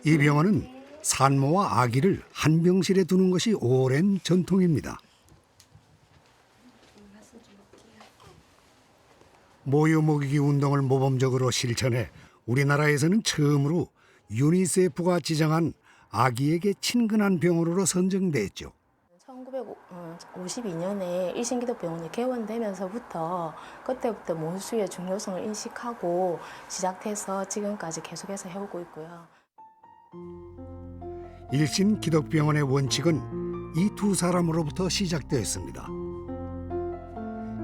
이 병원은 산모와 아기를 한 병실에 두는 것이 오랜 전통입니다. 모유 먹이기 운동을 모범적으로 실천해 우리나라에서는 처음으로 유니세프가 지정한 아기에게 친근한 병원으로 선정됐죠. 1952년에 일신기독병원이 개원되면서부터 그때부터 모수의 중요성을 인식하고 시작해서 지금까지 계속해서 해오고 있고요. 일신기독병원의 원칙은 이 두 사람으로부터 시작되었습니다.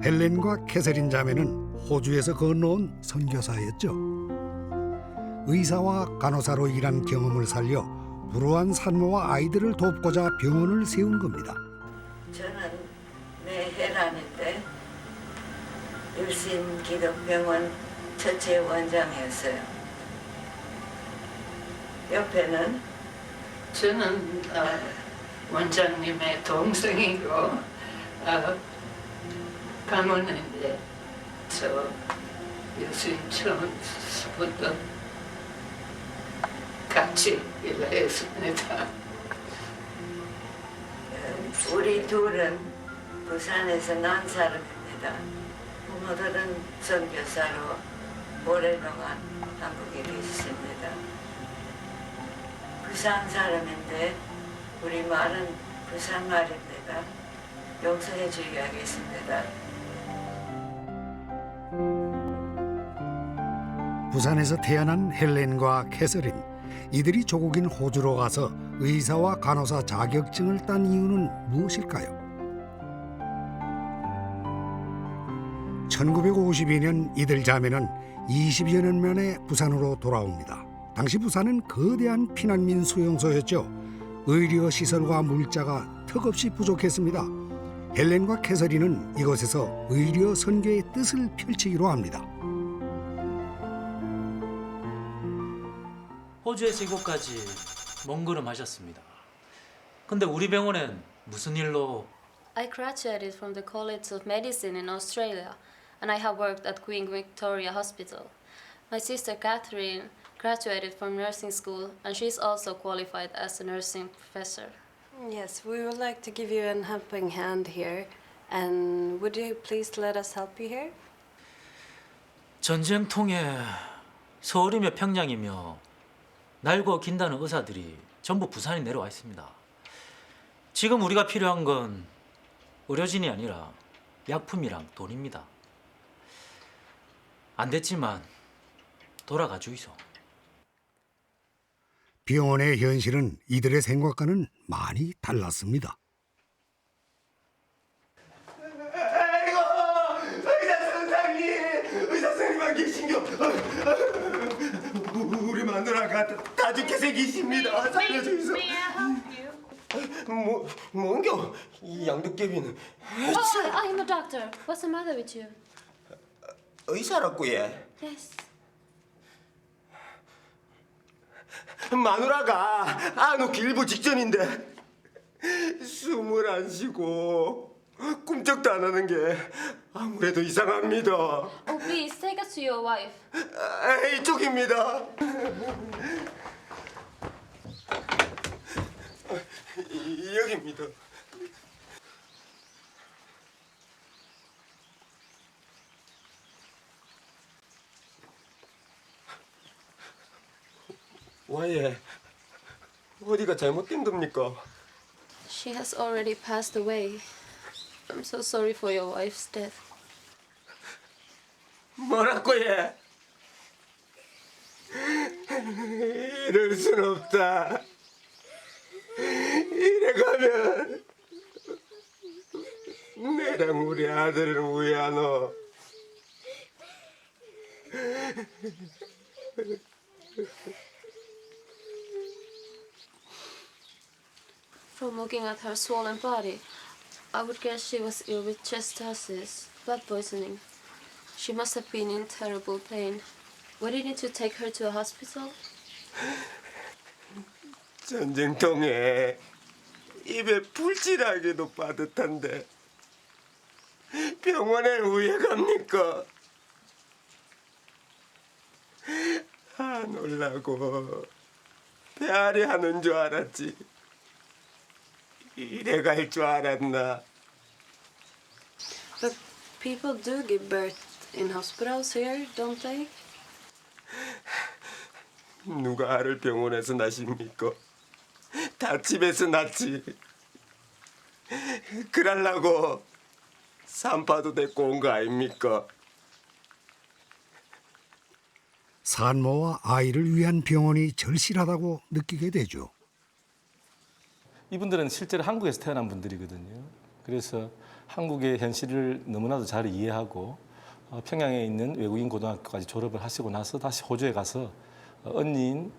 헬렌과 캐서린 자매는 호주에서 건너온 선교사였죠. 의사와 간호사로 일한 경험을 살려 불우한 산모와 아이들을 돕고자 병원을 세운 겁니다. 저는 헬란인데 일신기독병원 첫째 원장이었어요. 옆에는 저는 원장님의 동생이고 간호인데 저 예수님 처음부터 같이 일했습니다. 우리 둘은 부산에서 난 사람입니다. 부모들은 선교사로 오랫동안 한국에 계셨습니다. 부산 사람인데 우리 말은 부산 말입니다. 용서해 주셔야겠습니다. 부산에서 태어난 헬렌과 캐서린, 이들이 조국인 호주로 가서 의사와 간호사 자격증을 딴 이유는 무엇일까요? 1952년 이들 자매는 20여 년 만에 부산으로 돌아옵니다. 당시 부산은 거대한 피난민 수용소였죠. 의료 시설과 물자가 턱없이 부족했습니다. 헬렌과 캐서린은 이곳에서 의료 선교의 뜻을 펼치기로 합니다. 호주에서 이곳까지 먼 걸음 하셨습니다. 근데 우리 병원엔 무슨 일로? I graduated from the College of Medicine in Australia, and I have worked at Queen Victoria Hospital. My sister Catherine graduated from nursing school, and she's also qualified as a nursing professor. Yes, we would like to give you a helping hand here. And would you please let us help you here? 전쟁통에 서울이며 평양이며 날고 긴다는 의사들이 전부 부산에 내려와 있습니다. 지금 우리가 필요한 건 의료진이 아니라 약품이랑 돈입니다. 안 됐지만 돌아가 주이소. 병원의 현실은 이들의 생각과는 많이 달랐습니다. 아이고, 의사 선생님 안 계신겨. 우리 마누라가 다 죽게 생기십니다. 살려주이소. 뭔겨 이 양도깨비는. Oh, I'm a doctor. What's the matter with you? 의사라고 얘. Yes. 마누라가 안놓기 일보 직전인데 숨을 안 쉬고 꿈쩍도 안 하는 게 아무래도 이상합니다. Oh, please take us to your wife. 이쪽입니다. 여기입니다. 와예, 어디가 잘못된 겁니까? She has already passed away. I'm so sorry for your wife's death. 뭐라고 해? 이럴 순 없다. 이래 가면 내랑 우리 아들은 우야노. From looking at her swollen body, I would guess she was ill with chest ulcers, blood poisoning. She must have been in terrible pain. Why didn't you take her to a hospital? 전쟁통에 입에 불질하기도 빠듯한데 병원에 왜 갑니까? 안 올라고 배앓이 하는 줄 알았지. 이래 갈 줄 알았나. But people do give birth in hospitals here, don't they? 누가 알을 병원에서 낳습니까? 다 집에서 낳지. 그러려고 산파도 데리고 온 거 아닙니까? 산모와 아이를 위한 병원이 절실하다고 느끼게 되죠. 이분들은 실제로 한국에서 태어난 분들이거든요. 그래서 한국의 현실을 너무나도 잘 이해하고 평양에 있는 외국인 고등학교까지 졸업을 하시고 나서 다시 호주에 가서 언니인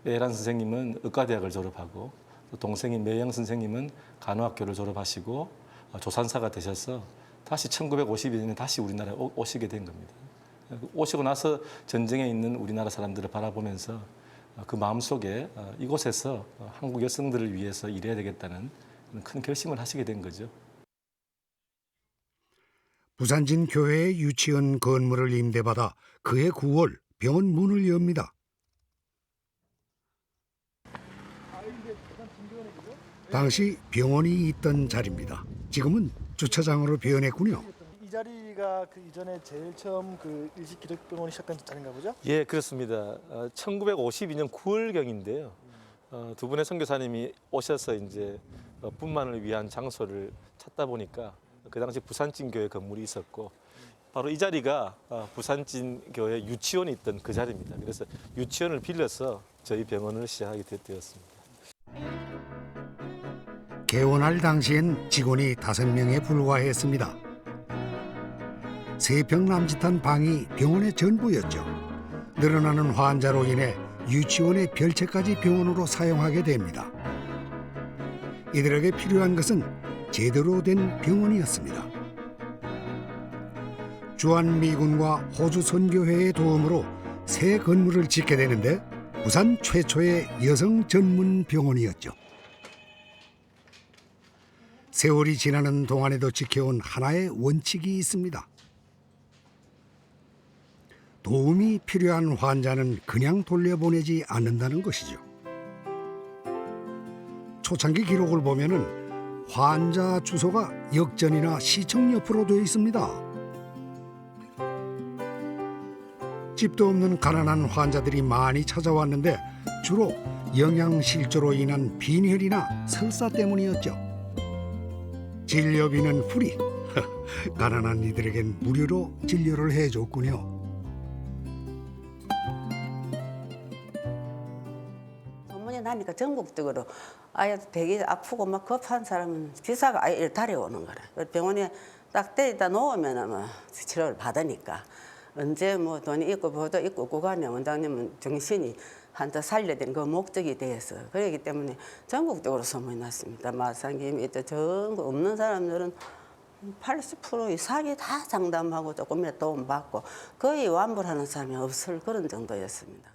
매란 선생님은 의과대학을 졸업하고 또 동생인 매영 선생님은 간호학교를 졸업하시고 조산사가 되셔서 다시 1952년에 다시 우리나라에 오시게 된 겁니다. 오시고 나서 전쟁에 있는 우리나라 사람들을 바라보면서 그 마음속에 이곳에서 한국 여성들을 위해서 일해야 되겠다는 큰 결심을 하시게 된 거죠. 부산진 교회의 유치원 건물을 임대받아 그해 9월 병원 문을 엽니다. 당시 병원이 있던 자리입니다. 지금은 주차장으로 변했군요. 이 자리가 그 이전에 제일 처음 그 일식기독병원이 시작된 자리인가 보죠? 예, 그렇습니다. 1952년 9월경인데요. 두 분의 선교사님이 오셔서 이제 분만을 위한 장소를 찾다 보니까 그 당시 부산진 교회 건물이 있었고 바로 이 자리가 부산진 교회 유치원이 있던 그 자리입니다. 그래서 유치원을 빌려서 저희 병원을 시작하게 되었습니다. 개원할 당시엔 직원이 5명에 불과했습니다. 3평 남짓한 방이 병원의 전부였죠. 늘어나는 환자로 인해 유치원의 별채까지 병원으로 사용하게 됩니다. 이들에게 필요한 것은 제대로 된 병원이었습니다. 주한미군과 호주 선교회의 도움으로 새 건물을 짓게 되는데 부산 최초의 여성 전문 병원이었죠. 세월이 지나는 동안에도 지켜온 하나의 원칙이 있습니다. 도움이 필요한 환자는 그냥 돌려보내지 않는다는 것이죠. 초창기 기록을 보면은 환자 주소가 역전이나 시청 옆으로 되어 있습니다. 집도 없는 가난한 환자들이 많이 찾아왔는데 주로 영양실조로 인한 빈혈이나 설사 때문이었죠. 진료비는 프리. 가난한 이들에겐 무료로 진료를 해줬군요. 소문이 나니까 전국적으로 아예 배기 아프고 막 급한 사람은 기사가 아예 달려오는 거라. 병원에 딱 데려다 놓으면 뭐 치료를 받으니까 언제 뭐 돈이 있고 보도 있고 구간에 원장님은 정신이 한테 살려야 되는 그 목적이 되어서 그렇기 때문에 전국적으로 소문이 났습니다. 마산김이 또 전국 없는 사람들은 80% 이상이 다 상담하고 조금이라도 도움받고 거의 완불하는 사람이 없을 그런 정도였습니다.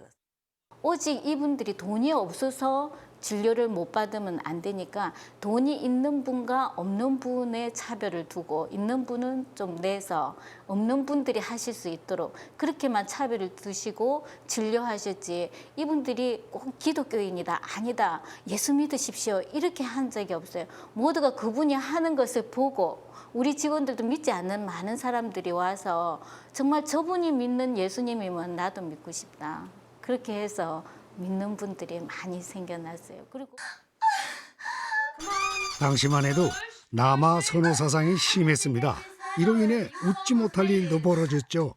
오직 이분들이 돈이 없어서 진료를 못 받으면 안 되니까 돈이 있는 분과 없는 분의 차별을 두고 있는 분은 좀 내서 없는 분들이 하실 수 있도록 그렇게만 차별을 두시고 진료하셨지 이분들이 꼭 기독교인이다 아니다 예수 믿으십시오 이렇게 한 적이 없어요. 모두가 그분이 하는 것을 보고 우리 직원들도 믿지 않는 많은 사람들이 와서 정말 저분이 믿는 예수님이면 나도 믿고 싶다. 그렇게 해서 믿는 분들이 많이 생겨났어요. 그리고 당시만 해도 남아 선호 사상이 심했습니다. 이로 인해 웃지 못할 일도 벌어졌죠.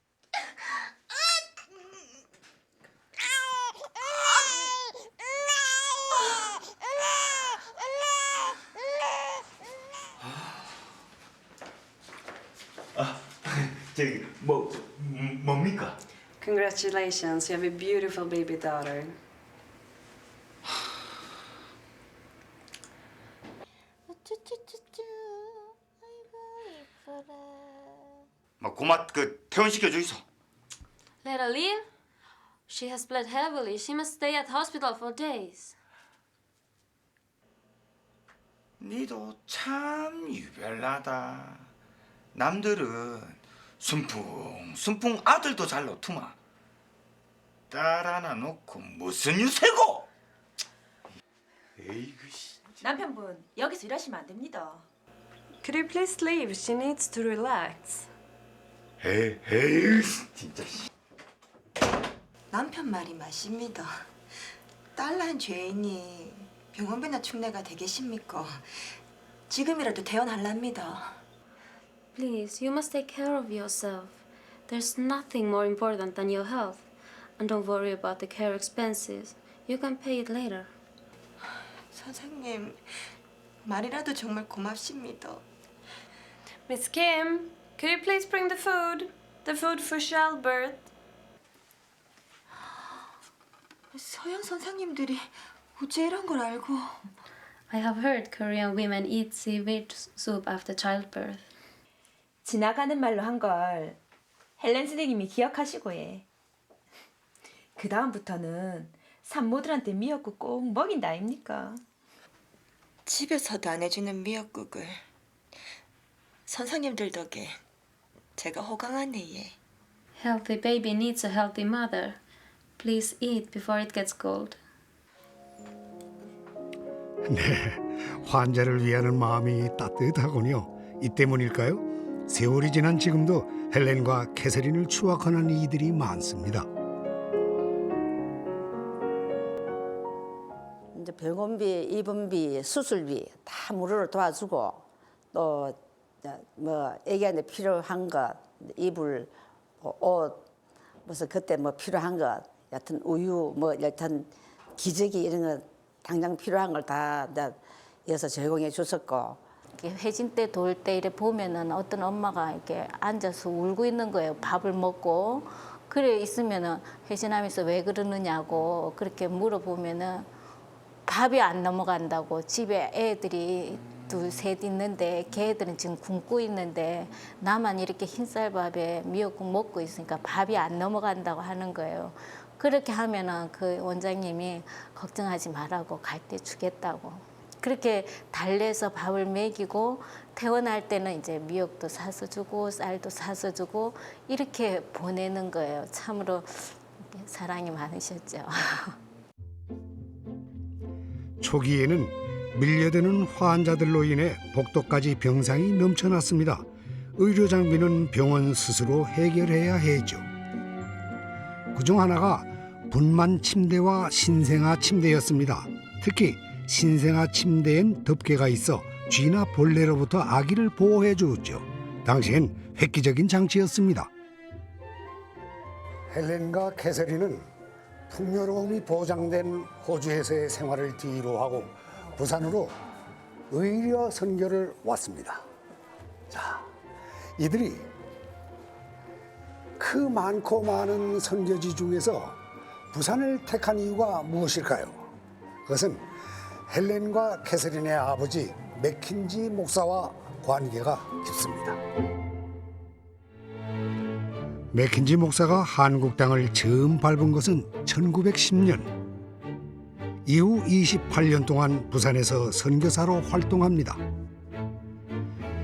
저기 뭡니까? Congratulations, you have a beautiful baby daughter. 고맙 퇴원시켜 주이소. Let her leave? She has bled heavily. She must stay at hospital for days. 니도 참 유별나다. 남들은 순풍 아들도 잘 놓더만 딸 하나 놓고 무슨 유세고? 에이그 씨. 남편분 여기서 일하시면 안 됩니다. Could you please leave? She needs to relax. 에이 진짜 씨. 남편 말이 맞습니다. 딸난 죄인이 병원비나 축내가 되겠습니까? 지금이라도 퇴원할랍니다. Please, you must take care of yourself. There's nothing more important than your health. And don't worry about the care expenses. You can pay it later. 선생님, 말이라도 정말 고맙습니다. Miss Kim, could you please bring the food? The food for Shelbert. 서양 선생님들이 어째 이런 걸 알고? I have heard Korean women eat seaweed soup after childbirth. 지나가는 말로 한 걸 헬렌 선생님이 기억하시고 해. 그 다음부터는 산모들한테 미역국 꼭 먹인다 아닙니까? 집에서도 안 해주는 미역국을 선생님들 덕에 제가 호강하네 얘. Healthy baby needs a healthy mother. Please eat before it gets cold. 네, 환자를 위하는 마음이 따뜻하군요. 이 때문일까요? 세월이 지난 지금도 헬렌과 캐서린을 추억하는 이들이 많습니다. 이제 병원비, 입원비, 수술비 다 무료로 도와주고 또 뭐 애기한테 필요한 것, 이불, 옷, 무슨 그때 뭐 필요한 것, 여튼 우유, 뭐 여튼 기저귀 이런 거 당장 필요한 걸 다 이어서 제공해 줬었고. 회진 때 돌 때 이래 보면은 어떤 엄마가 이렇게 앉아서 울고 있는 거예요. 밥을 먹고 그래 있으면은 회진하면서 왜 그러느냐고 그렇게 물어보면은 밥이 안 넘어간다고. 집에 애들이 둘, 셋 있는데 걔들은 지금 굶고 있는데 나만 이렇게 흰쌀밥에 미역국 먹고 있으니까 밥이 안 넘어간다고 하는 거예요. 그렇게 하면은 그 원장님이 걱정하지 말라고 갈 때 주겠다고. 그렇게 달래서 밥을 먹이고 퇴원할 때는 이제 미역도 사서 주고 쌀도 사서 주고 이렇게 보내는 거예요. 참으로 사랑이 많으셨죠. 초기에는 밀려드는 환자들로 인해 복도까지 병상이 넘쳐났습니다. 의료 장비는 병원 스스로 해결해야 했죠. 그중 하나가 분만 침대와 신생아 침대였습니다. 특히 신생아 침대엔 덮개가 있어 쥐나 벌레로부터 아기를 보호해 주었죠. 당시엔 획기적인 장치였습니다. 헬렌과 캐서린은 풍요로움이 보장된 호주에서의 생활을 뒤로하고 부산으로 의료 선교를 왔습니다. 자, 이들이 그 많고 많은 선교지 중에서 부산을 택한 이유가 무엇일까요? 그것은 헬렌과 캐서린의 아버지 맥킨지 목사와 관계가 깊습니다. 맥킨지 목사가 한국 땅을 처음 밟은 것은 1910년. 이후 28년 동안 부산에서 선교사로 활동합니다.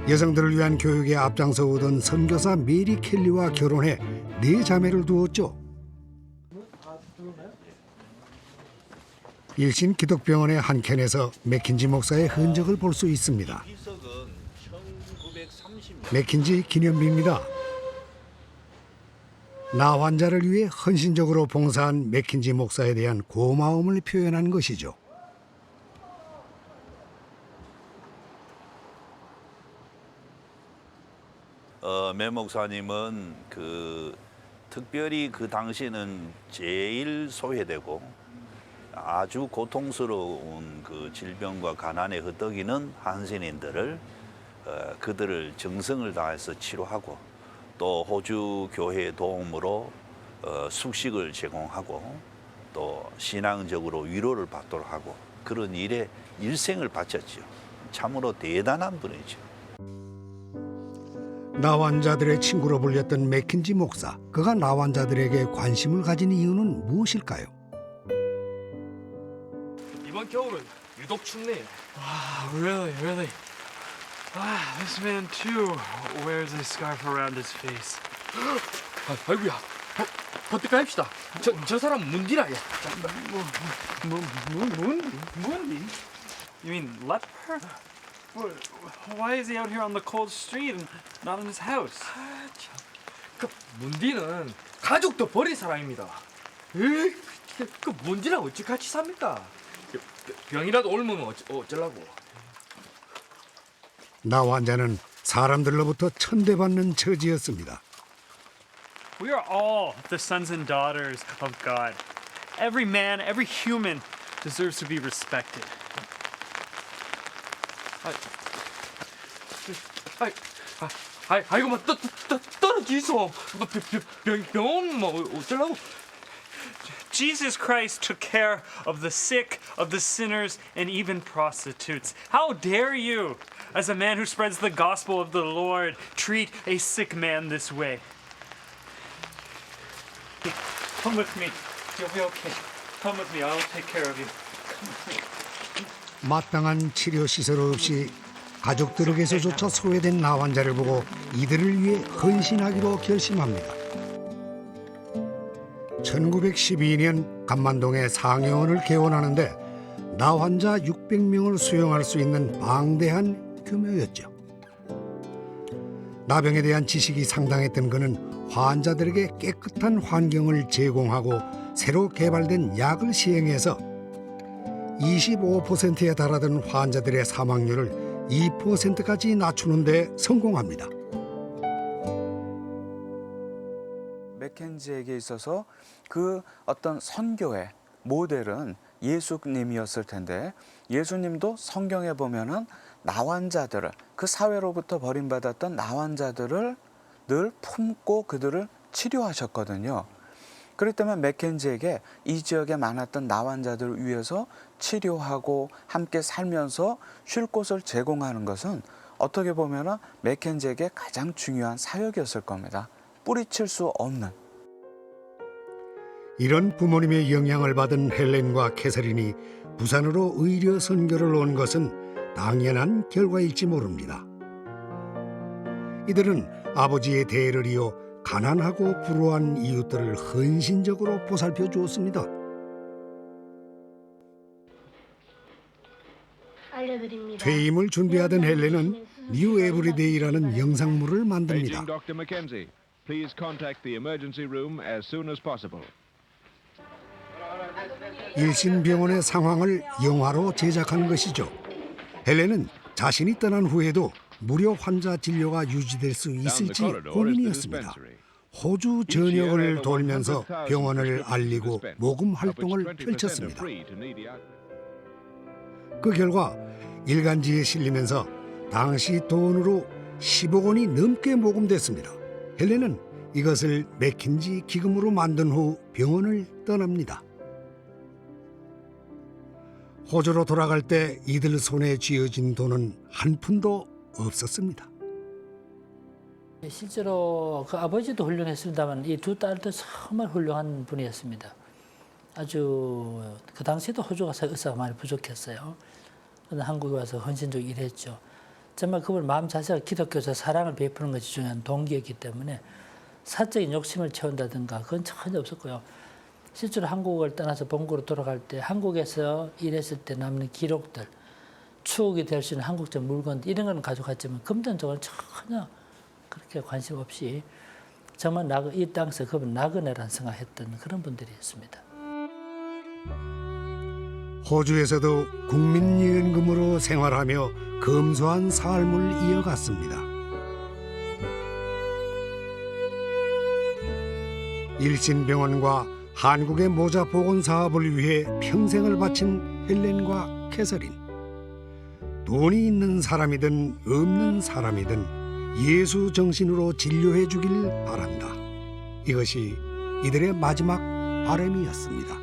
여성들을 위한 교육에 앞장서 오던 선교사 메리 켈리와 결혼해 4자매를 두었죠. 일신 기독병원의 한켠에서 맥킨지 목사의 흔적을 볼 수 있습니다. 맥킨지 기념비입니다. 나 환자를 위해 헌신적으로 봉사한 맥킨지 목사에 대한 고마움을 표현한 것이죠. 매 목사님은 특별히 그 당시에는 제일 소외되고 아주 고통스러운 그 질병과 가난에 허덕이는 한신인들을 그들을 정성을 다해서 치료하고 또 호주 교회의 도움으로 숙식을 제공하고 또 신앙적으로 위로를 받도록 하고 그런 일에 일생을 바쳤죠. 참으로 대단한 분이죠. 나환자들의 친구로 불렸던 맥킨지 목사. 그가 나환자들에게 관심을 가진 이유는 무엇일까요? 이번 겨울은 유독 춥네요. Wow, really. This man too wears a scarf around his face. 아이고야, 버티까 합시다. 저 사람 문디라. Mundi? You mean leper? Why is he out here on the cold street and not in his house? 그 문디는 가족도 버린 사람입니다. 에이, 그 문디랑 어찌 같이 삽니까? 병이라도 옮으면 어쩌려고? 나 환자는 사람들로부터 천대받는 처지였습니다. We are all the sons and daughters of God. Every man, every human deserves to be respected. 아이고 뭐 떨어지소. 병원 뭐 어쩌려고? Jesus Christ took care of the sick, of the sinners, and even prostitutes. How dare you, as a man who spreads the gospel of the Lord, treat a sick man this way? Come with me. You'll be okay. Come with me. I will take care of you. 마땅한 치료 시설 없이 가족들에게서조차 소외된 나 환자를 보고 이들을 위해 헌신하기로 결심합니다. 1912년 감만동에 상여원을 개원하는데 나 환자 600명을 수용할 수 있는 방대한 규모였죠. 나병에 대한 지식이 상당했던 그는 환자들에게 깨끗한 환경을 제공하고 새로 개발된 약을 시행해서 25%에 달하던 환자들의 사망률을 2%까지 낮추는 데 성공합니다. 맥켄지에게 있어서 그 어떤 선교의 모델은 예수님이었을 텐데 예수님도 성경에 보면은 나환자들을 그 사회로부터 버림받았던 나환자들을 늘 품고 그들을 치료하셨거든요. 그렇기 때문에 맥켄지에게 이 지역에 많았던 나환자들을 위해서 치료하고 함께 살면서 쉴 곳을 제공하는 것은 어떻게 보면은 맥켄지에게 가장 중요한 사역이었을 겁니다. 뿌리칠 수 없는. 이런 부모님의 영향을 받은 헬렌과 캐서린이 부산으로 의료 선교를 온 것은 당연한 결과일지 모릅니다. 이들은 아버지의 대를 이어 가난하고 불우한 이웃들을 헌신적으로 보살펴 주었습니다. 퇴임을 준비하던 헬렌은 뉴 에브리데이라는 영상물을 만듭니다. Dr. McKenzie, please contact the emergency room as soon as possible. 일신병원의 상황을 영화로 제작한 것이죠. 헬렌은 자신이 떠난 후에도 무료 환자 진료가 유지될 수 있을지 고민이었습니다. 호주 전역을 돌면서 병원을 알리고 모금 활동을 펼쳤습니다. 그 결과 일간지에 실리면서 당시 돈으로 10억 원이 넘게 모금됐습니다. 헬렌은 이것을 맥킨지 기금으로 만든 후 병원을 떠납니다. 호주로 돌아갈 때 이들 손에 쥐어진 돈은 한 푼도 없었습니다. 실제로 그 아버지도 훌륭했습니다만 이 두 딸도 정말 훌륭한 분이었습니다. 아주 그 당시에도 호주 가서 의사가 많이 부족했어요. 그런데 한국에 와서 헌신적으로 일했죠. 정말 그분 마음 자체가 기독교에서 사랑을 베푸는 것이 중요한 동기였기 때문에 사적인 욕심을 채운다든가 그건 전혀 없었고요. 실제로 한국을 떠나서 본국으로 돌아갈 때 한국에서 일했을 때 남는 기록들, 추억이 될 수 있는 한국적 물건들 이런 건 가져갔지만 금전적으로는 전혀 그렇게 관심 없이 정말 이 땅에서 그분 나그네란 생각했던 그런 분들이었습니다. 호주에서도 국민연금으로 생활하며 검소한 삶을 이어갔습니다. 일신병원과 한국의 모자 보건 사업을 위해 평생을 바친 헬렌과 캐서린. 돈이 있는 사람이든 없는 사람이든 예수 정신으로 진료해 주길 바란다. 이것이 이들의 마지막 바람이었습니다.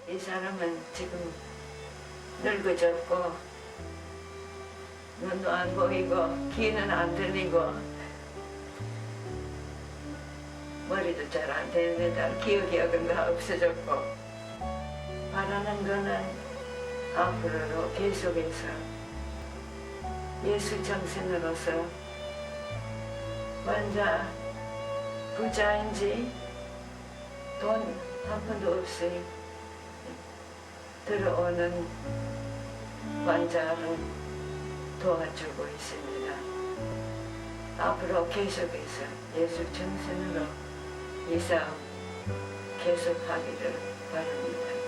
이 사람은 지금 늙어졌고 눈도 안 보이고 귀는 안 들리고 머리도 잘 안 되는데다 기억은 다 없어졌고 바라는 거는 앞으로도 계속해서 예수 정신으로서 먼저 부자인지 돈 한 푼도 없이 들어오는 환자를 도와주고 있습니다. 앞으로 계속해서 예수 정신으로 이 사업 계속하기를 바랍니다.